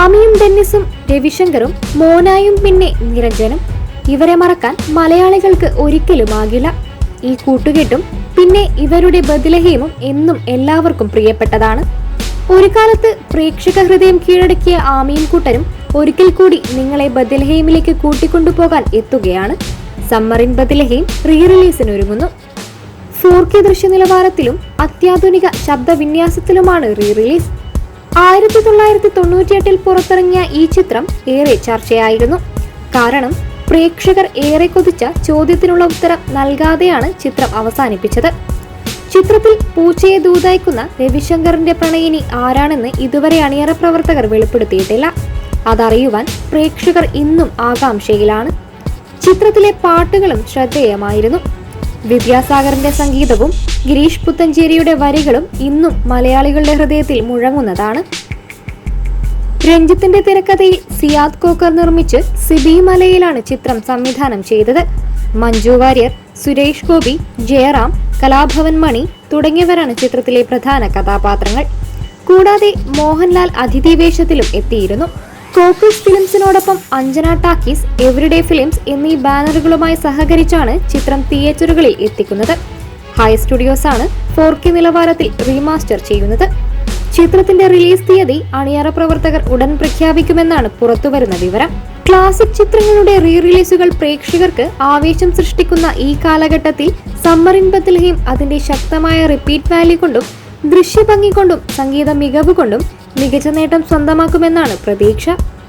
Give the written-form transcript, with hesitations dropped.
ആമിയും ഡെന്നിസും രവിശങ്കറും മോനായും പിന്നെ നിരഞ്ജനും. ഇവരെ മറക്കാൻ മലയാളികൾക്ക് ഒരിക്കലുമാകില്ല. ഈ കൂട്ടുകെട്ടും പിന്നെ ഇവരുടെ ബദ്ലഹേമും എന്നും എല്ലാവർക്കും പ്രിയപ്പെട്ടതാണ്. ഒരു കാലത്ത് പ്രേക്ഷക ഹൃദയം കീഴടക്കിയ ആമിയും കൂട്ടരും ഒരിക്കൽ കൂടി നിങ്ങളെ ബദ്ലഹേമിലേക്ക് കൂട്ടിക്കൊണ്ടുപോകാൻ എത്തുകയാണ്. സമ്മർ ഇൻ ബദ്ലഹേം റീ റിലീസിനൊരുങ്ങുന്നു. 4K ദൃശ്യ നിലവാരത്തിലും അത്യാധുനിക ശബ്ദവിന്യാസത്തിലുമാണ് റീ റിലീസ്. 1998 പുറത്തിറങ്ങിയ ഈ ചിത്രം ഏറെ ചർച്ചയായിരുന്നു. കാരണം പ്രേക്ഷകർ ഏറെ കൊതിച്ച ചോദ്യത്തിനുള്ള ഉത്തരം നൽകാതെയാണ് ചിത്രം അവസാനിപ്പിച്ചത്. ചിത്രത്തിൽ പൂച്ചയെ ദൂതയക്കുന്ന രവിശങ്കറിന്റെ പ്രണയിനി ആരാണെന്ന് ഇതുവരെ അണിയറ പ്രവർത്തകർ വെളിപ്പെടുത്തിയിട്ടില്ല. അതറിയുവാൻ പ്രേക്ഷകർ ഇന്നും ആകാംക്ഷയിലാണ്. ചിത്രത്തിലെ പാട്ടുകളും ശ്രദ്ധേയമായിരുന്നു. വിദ്യാസാഗറിന്റെ സംഗീതവും ഗിരീഷ് പുത്തഞ്ചേരിയുടെ വരികളും ഇന്നും മലയാളികളുടെ ഹൃദയത്തിൽ മുഴങ്ങുന്നതാണ്. രഞ്ജിത്തിന്റെ തിരക്കഥയിൽ സിയാദ് കോക്കർ നിർമ്മിച്ച് സിബി മലയിലാണ് ചിത്രം സംവിധാനം ചെയ്തത്. മഞ്ജു വാര്യർ, സുരേഷ് ഗോപി, ജയറാം, കലാഭവൻ മണി തുടങ്ങിയവരാണ് ചിത്രത്തിലെ പ്രധാന കഥാപാത്രങ്ങൾ. കൂടാതെ മോഹൻലാൽ അതിഥി വേഷത്തിലും എത്തിയിരുന്നു. കോക്കസ് ഫിലിംസിനോടൊപ്പം അഞ്ജന ടാക്കീസ്, എവരിഡേ ഫിലിംസ് എന്നീ ബാനറുകളുമായി സഹകരിച്ചാണ് ചിത്രം തിയേറ്ററുകളിൽ എത്തിക്കുന്നത്. ഹൈ സ്റ്റുഡിയോസ് ആണ് 4K നിലവാരത്തിൽ റീമാസ്റ്റർ ചെയ്യുന്നത്. ചിത്രത്തിന്റെ റിലീസ് തീയതി അണിയറ പ്രവർത്തകർ ഉടൻ പ്രഖ്യാപിക്കുമെന്നാണ് പുറത്തുവരുന്ന വിവരം. ക്ലാസിക് ചിത്രങ്ങളുടെ റീ റിലീസുകൾ പ്രേക്ഷകർക്ക് ആവേശം സൃഷ്ടിക്കുന്ന ഈ കാലഘട്ടത്തിൽ സമ്മർ ഇൻ ബദ്ലഹേം അതിന്റെ ശക്തമായ റിപ്പീറ്റ് വാല്യൂ കൊണ്ടും ദൃശ്യഭംഗി കൊണ്ടും സംഗീത മികവ് കൊണ്ടും മികച്ച നേട്ടം സ്വന്തമാക്കുമെന്നാണ് പ്രതീക്ഷ.